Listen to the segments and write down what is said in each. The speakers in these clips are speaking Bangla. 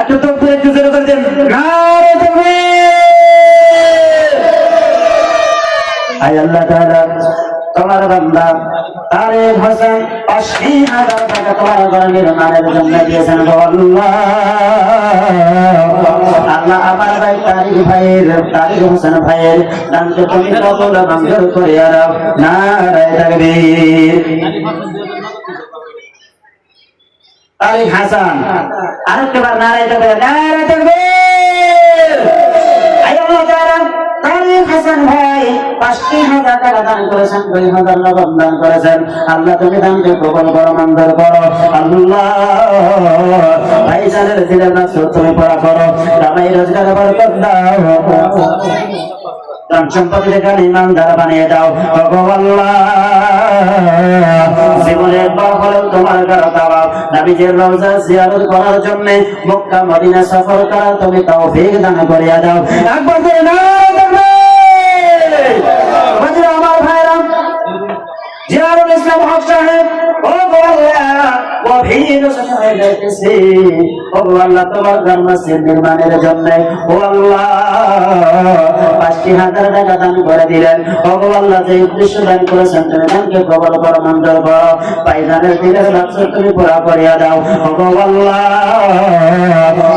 একটু তাকবীর, একটু জোরে করে দেন, নারে তাকবীর। আয় আল্লাহ তাআলা তোমার বান্দা তারিক হোসেন ৮০,০০০ টাকা তোমার গরিবের মানের জন্য দিয়েছেন গো আল্লাহ। আল্লাহ আমার ভাই তারিক হোসেন ভাইয়ের দানকে তুমি কবুল মঞ্জুর করিয়া দাও, নারে তাকবীর। তারিক হাসান আরেকবার নারে তাকবীর, নারে তাকবীর। আয় আল্লাহ তাআলা তারিক হাসান ভাই ৫০,০০০ টাকা দান করেছেন, ২,০০০ নগদ দান করেছেন। আল্লাহ তুমি দানকে কবুল করো, মঞ্জুর করো আল্লাহ। ভাইজানের দিলের নকশা তুমি পুরা করো, কামাই রোজগারে বরকত দাও, ধন সম্পত্তির কারণে ইমানদার বানিয়ে দাও ওগো আল্লাহ। জীবনে একবার হলেও তোমার ঘর দাও, নবীজির রওজা জিয়ারত করার জন্য মক্কা মদিনা সফর করার তুমি তৌফিক দান করিয়া দাও। একবার করে না আমার ভাইরা জিয়ারুল ইসলাম হক সাহেব ওগো আল্লাহ গভীর সময় দেখতেছি ওগো আল্লাহ তোমার ঘর মসজিদ নির্মাণের জন্য ও আল্লাহ ৫০,০০০ টাকা দান করে দিলেন ওগো আল্লাহ। যে উদ্দেশ্য দান করেছেন তুমি দানকে কবুল করো, মঞ্জুর করো, ভাইজানের দিলের লক্ষ্য তুমি পুরা করিয়া দাও ওগো আল্লাহ।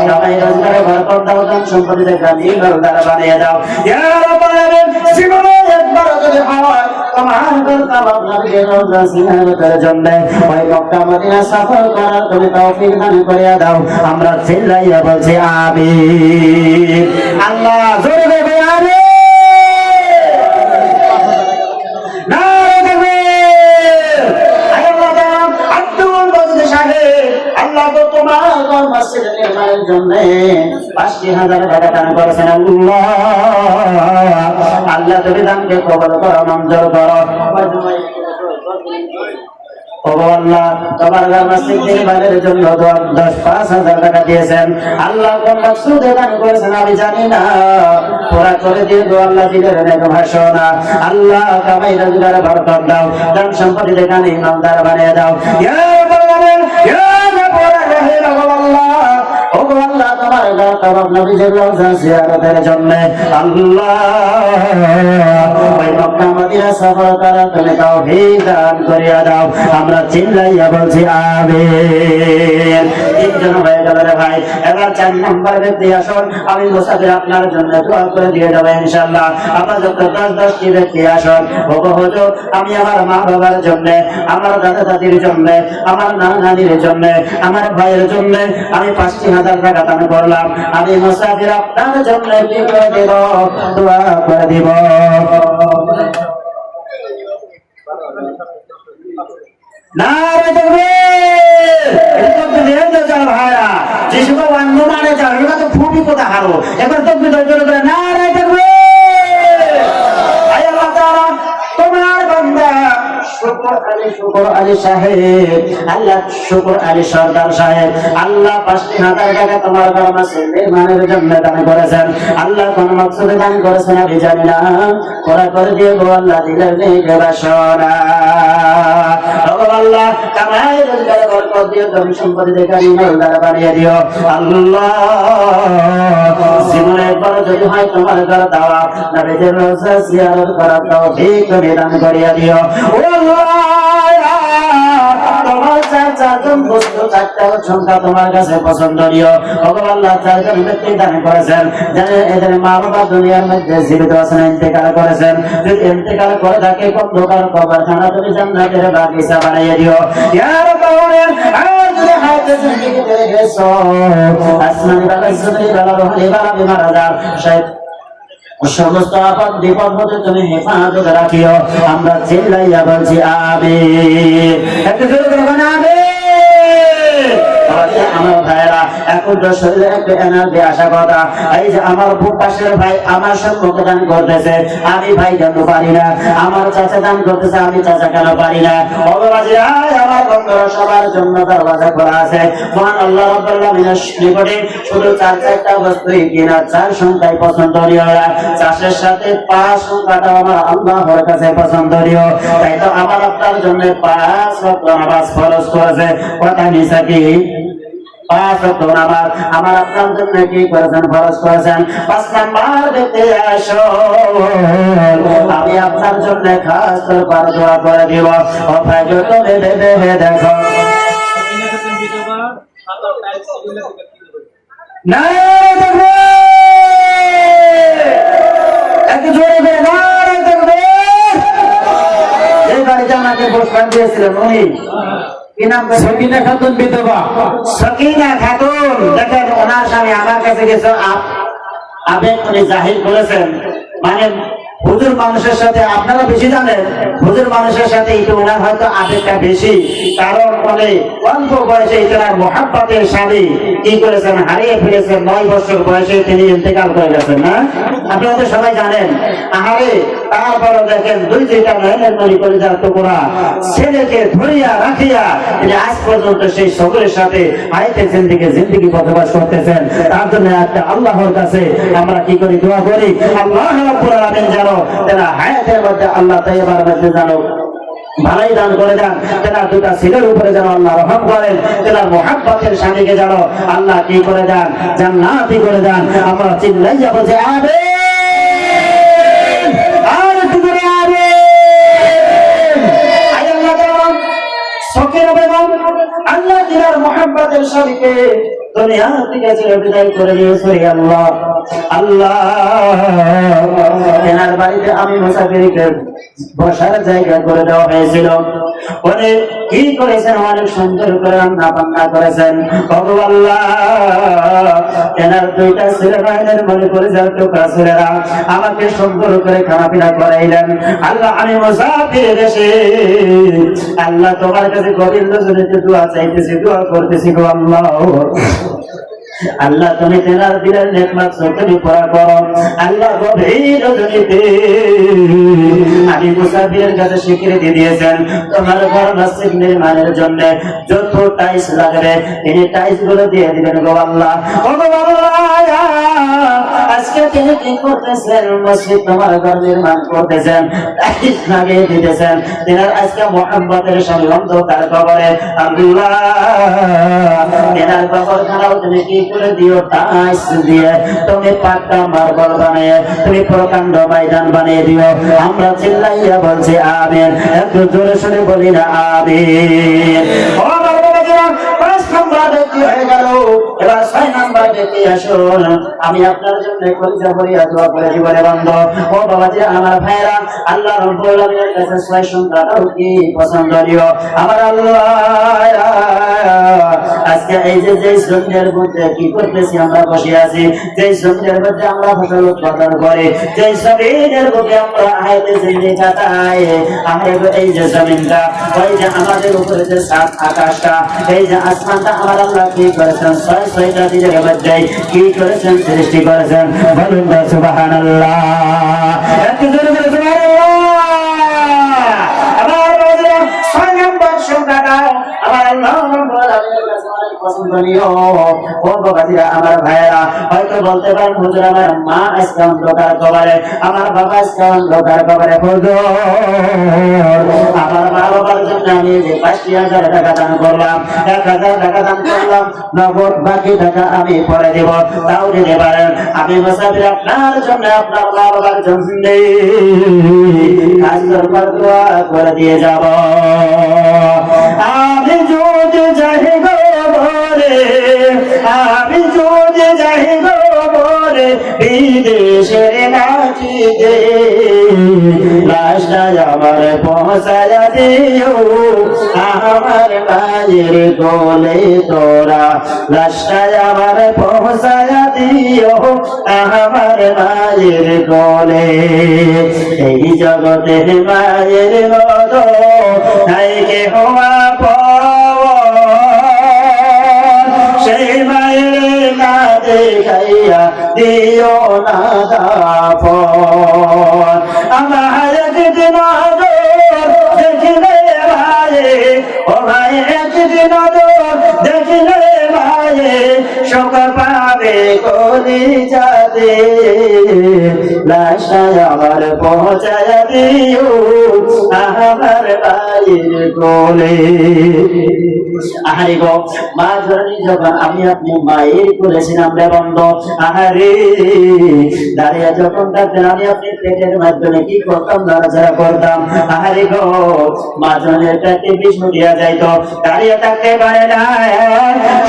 কামাই রোজগারে বরকত দাও, ধন সম্পত্তিতে গানি গলদার বানিয়ে দাও ইয়া রাব্বাল আলামিন। জীবনে একবার যদি হয় তোমার ঘর তাওয়াব নবীর রওজা জিয়ারতের জন্য ওই মক্কা মদিনা সফর করার তুমি তৌফিক দান করিয়া দাও। আমরা চিল্লাইয়া বলছি আমিন। আল্লাহ জোরে বলবে আমিন। নারে তাকবীর। আয় আল্লাহ তাআলা আব্দুল মজিদ সাহেব আল্লাহ তো তোমার ঘর মসজিদ নির্মাণের জন্য ৫০,০০০ টাকা দান করেছেন আল্লাহ। আল্লাহ তুমি দানকে কবুল করো, মঞ্জুর করো ওগো আল্লাহ। তোমার ঘর মসজিদ নির্মাণের জন্য ৫,০০০ টাকা দিয়েছেন আল্লাহ, কোন মাকসুদে দান করেছেন আমি জানি না, পুরা করে দিয়ে গো আল্লাহ দিলের অনেক ভাষণা আল্লাহ। কামাই রোজগারে বরকত দাও, ধন সম্পত্তিতে গানি ইমানদার বানিয়ে দাও ইয়া রাব্বাল আলামিন, ইয়া গফুর রহিম আল্লাহ। ওগো আল্লাহ তোমার ঘর তাওয়াব নবীজির রওজা জিয়ারতের জন্য আল্লাহ ওই মক্কা মদিনা সফর করার তুমি তৌফিক দান করিয়া দাও। আমরা চিল্লাইয়া বলছি আমিন। তিনজন হয়ে গেল রে ভাই, এবার ৪ নম্বর ব্যক্তি আসুন, আমি মুসাফির আপনার জন্য দোয়া করে দিয়ে যাবো ইনশাআল্লাহ। আপাতত ১০-১০টি ব্যক্তি আসুন। ওগো হুজুর আমি আমার মা বাবার জন্য, আমার দাদা দাদির জন্য, আমার নানা নানির জন্য, আমার ভাইয়ের জন্য আমি ৫০,০০০ টাকা দান করলাম। আমি মুসাফির আপনার জন্য কি করে দেব? দোয়া করে দিব। নারে তাকবীর। এটা তো দেন তো যাও ভাইরা, যে সব অন্য মানে যাও এটা তো ফুটি কথা হারো। এবার তাকবীর জোরে করে নারে তাকবীর। আয় আল্লাহ তাআলা তোমার বান্দা শুকর আলী সাহেব আল্লাহ, শুকর আলী সরদার সাহেব আল্লাহ ৫০,০০০ টাকা তোমার ঘর মসজিদ নির্মাণের জন্য দান করেছেন আল্লাহ। কোন মাকসুদে দান করেছেন আমি জানি না, পুরা করে দিয়ে গো আল্লাহ দিলের নেকে বাসনা ওগো আল্লাহ। কামাই রোজগারে বরকত দিও, ধন সম্পত্তিতে গানি গলদার বানিয়ে দিও আল্লাহ। জীবনে একবার যদি হয় তোমার ঘর তাওয়াব নবীজির রওজা জিয়ারত করার তৌফিক তুমি দান করিয়া দিও ও আল্লাহ। তোমার ৪জন বস্তু ৪টা সংখ্যা তোমার কাছে পছন্দনীয় ওগো আল্লাহ। ৪জন ব্যক্তি দান করেছেন, জানেন এদের মা বাবা দুনিয়ার মধ্যে জীবিত আছেন, ইন্তেকাল করেছেন। যদি ইন্তেকাল করে থাকে অন্ধকার কবরখানা তুমি জান্নাতের বাগিচা বানিয়ে দিও ইয়া রাব্বাল আলামিন। আর যদি হায়াতে জিন্দেগি পেয়ে গেছো, আসমানি বালা জমিনি বালা রুহানি বালা বিমার আযাব সমস্ত আপদ বিপদ হতে তুমি হেফাজত রাখিও। আমরা চিল্লাইয়া বলছি আমিন। একটু জোরে করে বলেন আমিন। আমার ভাইরা এখন তো শরীরে একটু এনার্জি আসা কথা। এই যে আমার পাশের ভাই আমার সম্পর্কে দান করতেছে, আমি ভাই কেন পারি না? আমার চাচা দান করতেছে, আমি চাচা কেন পারি না? আমার বন্ধুরা সবার জন্য দরজা খোলা আছে। মহান আল্লাহ রাব্বুল আলামিনের নিকটে শুধু ৪টা বস্তুই কিনা ৪ সংখ্যায় পছন্দনীয়। চাষের সাথে ৫ সংখ্যাটা আমার আল্লাহর কাছে পছন্দনীয়। তাই তো আমার আপনার জন্য ৫ ওয়াক্ত নামাজ ফরজ করেছে। কথা মিছা কি? 5 ওয়াক্ত নামাজ আমার আপনার জন্য কি করেছেন, ফরজ করেছেন। 5 নাম্বার দেখতে আসো, আমি আপনার জন্য খাস করে দোয়া করে দিব। ও ভাই তুমি ভেবে দেখো, না দেখবে একটু জোরে করে নারে দেখবে। এই বাড়িতে আমাকে বসবাস দিয়েছিলেন উনি, কি নাম? সকিনা খাতুন বিধবা। সকিনা খাতুন, দেখেন ওনার স্বামী আমার কাছে গেছে, আবেগ উনি জাহির করেছেন। মানে হুজুর মানুষের সাথে, আপনারা বেশি জানেন, হুজুর মানুষের সাথে একটু ওনার হয়তো আবেগটা বেশি, কারণ বলে অল্প বয়সে ইতনার মোহাব্বতের স্বামী কি করেছেন, হারিয়ে ফেলেছেন। 9 বছর বয়সে তিনি ইন্তেকাল করে গেছেন। না আপনারা তো সবাই জানেন। আহারে তারপরও দেখেন 2-3টা নয়নের মনি করে যার টুকরা ছেলেকে ধরিয়া রাখিয়া তিনি আজ পর্যন্ত সেই সকলের সাথে হাইতে জিন্দিগি বসবাস করতেছেন। তার জন্য একটা আল্লাহর কাছে আমরা কি করি, দোয়া করি, আল্লাহ রাব্বুল আলামিন যেন তারা হায়াতের মধ্যে আল্লাহ তাইয়্যিবার মধ্যে জানো ভালাই দান করে দেন। তারা দুটা ছেলের উপরে যেন আল্লাহ রহম করেন, তারা মুহাব্বতের স্বামীকে যেন আল্লাহ কি করে দেন, জান্নাতি করে দেন। আমরা চিল্লাইয়া বলছি আমিন, আর একটু করে আমিন। আয় আল্লাহ যেন সকিনা বেগম আল্লাহ দিনার মুহাব্বতের স্বামীকে দুনিয়া থেকে ছেড়ে বিদায় করে দিয়েছে। আল্লাহ আল্লাহ এনার বাড়িতে আমি মুসাফিরকে বসার জায়গা করে দেওয়া হয়েছিল। উনি কি করেছেন, অনেক সুন্দর করে রান্না বান্না করেছেন। আল্লাহ এনার 2টা ছেলে ভাইদের মনে করে যার টুকরা ছেলেরা আমাকে সুন্দর করে খানাপিনা করাইলেন। আল্লাহ আমি মুসাফির দেশে আল্লাহ তোমার কাছে গোবিন্দ জনিতে দোয়া চাইতেছি, দোয়া করতেছি গো আল্লাহ। আল্লাহ তুমি তেনার দিলের নেকমাত তুমি পুরা করো। আল্লাহ গভীর রজনীতে আমি মুসাফিরের কাছে স্বীকৃতি দিয়েছেন তোমার ঘর মসজিদ নির্মাণের জন্য যত টাইলস লাগবে তিনি টাইলস গুলো দিয়ে দিবেন গো আল্লাহ। ও গো আল্লাহ আজকে তিনি কি করতেছেন, মসজিদ তোমার ঘর নির্মাণ করতেছেন, টাইলস লাগিয়ে দিতেছেন। তেনার আজকে মুহাব্বতের স্বামী অন্ধকার কবরে আল্লাহ তেনার কবরখানাও তুমি কি করে দিও, টাইলস দিয়ে তুমি পাক্কা মার্বেল বানিয়ে তুমি প্রকাণ্ড ময়দান বানিয়ে দিও। আমরা চিল্লাইয়া বলছি আমিন, একটু জোরে শুনে বলি না আমিন। ও বাবা 5 নাম্বার ব্যক্তি হয়ে গেল, এবার 6 নাম্বার ব্যক্তি আসুন। আমি আপনার জন্য কলিজা ভরিয়া দোয়া করে জীবনে বন্ধ। ও বাবাজি আমার ভাইরা, আল্লাহ রাব্বুল আলামিনের কাছে 6 সংখ্যাটাও কি পছন্দনীয় আমার আল্লাহ। আজকে এই যে জমিনের মধ্যে কি করতেছি, আমরা বসে আছি, যে জমিনের মধ্যে আমরা ফসল উৎপাদন করি, যে জমিনের মধ্যে আমরা আইতে জিন্দি কাটাই, এই যে জমিনটা, ওই যে আমাদের উপরে যে সাত আকাশটা, এই যে আসমানটা আমার আল্লাহ কি করেছেন, 6টা দিনের মধ্যে কি করেছেন, সৃষ্টি করেছেন। বলুন না সুবহানাল্লাহ, একটু জোরে বলে সুবহানাল্লাহ। আমার 6 নম্বর সংখ্যাটা আমার আল্লাহ পছন্দনীয়। ও বাবাজিরা আমার ভাইয়েরা, হয়তো বলতে পারেন হুজুর আমার মা আজকে অন্ধকার কবরে, আমার বাবা আজকে অন্ধকার কবরে। হুজুর আমার মা বাবার জন্য আমি যে 50,000 টাকা দান করলাম, 1,000 টাকা দান করলাম, নগদ বাকি টাকা আমি পরে দেব, তাও দিতে পারেন। আমি মুসাফির আপনার জন্য, আপনার মা বাবার জন্য কাজ করবার দোয়া করে দিয়ে যাব। আমি যদি যাই গো বলে, আমি যদি যাই গো বলে বিদেশের মাটিতে, লাশটা আমার পৌঁছায়া দিও আমার মায়ের কোলে তোরা, লাশটা আমার পৌঁছায়া দিও আমার মায়ের কোলে। এই জগতে মায়ের মতো নাই কেহ আপন, সেই মায়ের না দেখাইয়া দিও না দাফন। আমার একদিন দেখিলে ভাই, ও ভাই একদিন দেখিলে ভাই শোক পাবে কলি যাতে লাশায় আমার পৌঁছায় দিও আমার ভাইয়ের কোলে। আহারে গো মা জননী যখন আমি আপনি মায়ের করেছিলাম রে বন্ধু, আহারে দাঁড়িয়ে যখন ডাকতেন আমি আপনি পেটের মাধ্যমে কি করতাম, নাড়াচাড়া করতাম। আহারে গো মা জননীর পেটে বিষ উঠিয়া যাইত, দাঁড়িয়ে থাকতে পারে না,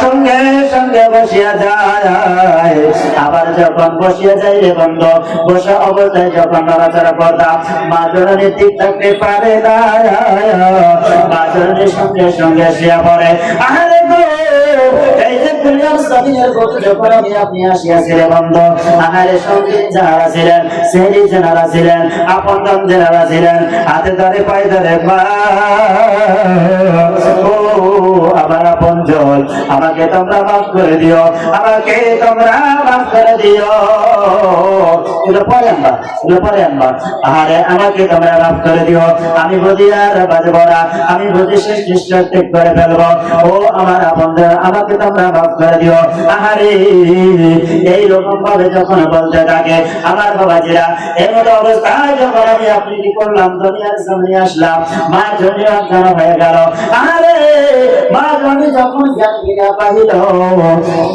সঙ্গে সঙ্গে বসিয়া যায়। আবার যখন বসিয়া যাই রে বন্ধু, বসা অবস্থায় যখন নাড়াচাড়া করতাম মা জননী ঠিক থাকতে পারে না, মা জননীর সঙ্গে সঙ্গে শুয়ে পড়ে। আহারে গো এই যে দুনিয়ার জমিনের প্রতি যখন আমি আপনি আসিয়াছিলেন বন্ধু, আহারে সঙ্গে যারা ছিলেন, সেহরি যারা ছিলেন, আপনজন যারা ছিলেন, হাতে ধরে পায়ে ধরে মা ও আমার আপনজন, আমাকে তোমরা মাফ করে দিও, আমাকে তোমরা মাফ করে দিও। এগুলো পরে আনবা, এগুলো পরে আনবা। আহারে আমাকে তোমরা মাফ করে দিও, আমি বুঝি আর বাজবো না, আমি বুঝি শেষ নিঃশ্বাস ত্যাগ করে ফেলবো। ও আমার আপনজন, আমাকে তোমরা মাফ করে দিও। আহারে এইরকম ভাবে যখন বলতে থাকে আমার বাবাজিরা, এমন অবস্থায় যখন আমি আপনি কি করলাম, দুনিয়ার সামনে আসলাম, মা জনি অজ্ঞান হয়ে গেল। আরে মা জনি যখন জ্ঞান ফিরিয়া পাইল,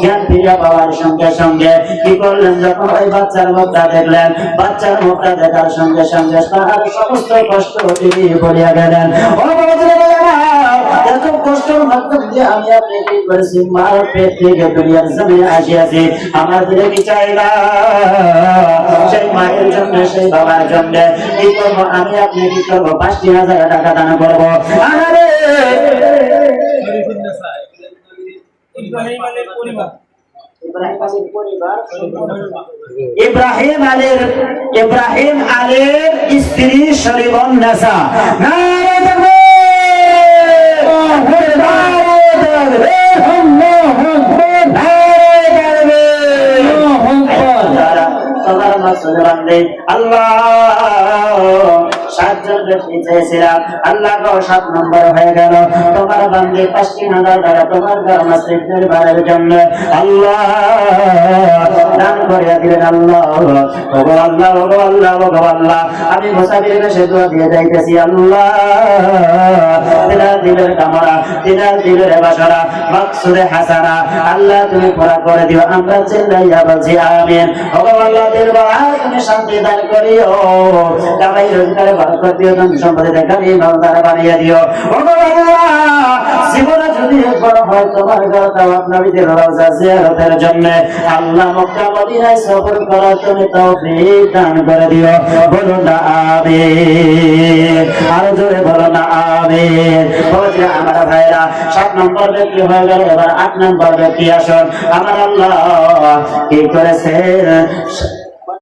জ্ঞান ফিরিয়া পাওয়ার সঙ্গে সঙ্গে কি করলেন, যখন ওই বাচ্চার মুখটা দেখলেন, বাচ্চার মুখটা দেখার সঙ্গে সঙ্গে তার সমস্ত কষ্ট তিনি ভুলিয়া গেলেন। ও বাবাজিরা, এত কষ্টের মাধ্যম দিয়ে আমি আপনি কি করেছি, মার পেট থেকে দুনিয়ার জমিনে আসিয়াছি, আমার দিলে কি চাই না, সেই মায়ের জন্য, সেই বাবার জন্য কি করবো, আমি আপনি কি করবো, ৫,০০০ টাকা দান করবো। আরে ইব্রাহিম আলীর স্ত্রী শরীবন নেশা, আল্লাহ ৭ নম্বর হয়ে গেল। তোমার বান্দে ৫,০০০ টাকা তোমার মসজিদের বাড়ির জন্য আল্লাহ দান করিয়া দিলেন। আল্লাহ ওগো আল্লাহ, ওগো আল্লাহ, ওগো আল্লাহ, আমি মুসাফির বেশে দোয়া দিয়ে যাইতেছি। আল্লাহ দিলার দিলের কামনা, দিলার দিলের বাসনা, মাকসুদে হাসানা আল্লাহ তুমি পুরা করে দিও। আমরা চিল্লাইয়া বলছি আমিন। ওগো আল্লাহ দিল বাড়া তুমি শান্তি দান করিও, কামাই রোজগারে বরকত দিও, তুমি সম্পদে দেখানি নলদারে বানিয়ে দিও। ওগো আল্লাহ জীবনে যদি একবার হয় তোমার ঘর দাওয়াত নবীদের রওজা জিয়ারতের জন্য আল্লাহ মক্কা মদিনায় সফর করার তুমি তৌফিক দান করে দিও। বলো না আমিন, আরো জোরে বলো না আমিন। বলছে আমার ভাইরা ৭ নম্বর ব্যক্তি হয়ে গেল, এবার ৮ নম্বর ব্যক্তি আসুন। আমার আল্লাহ কি করেছে,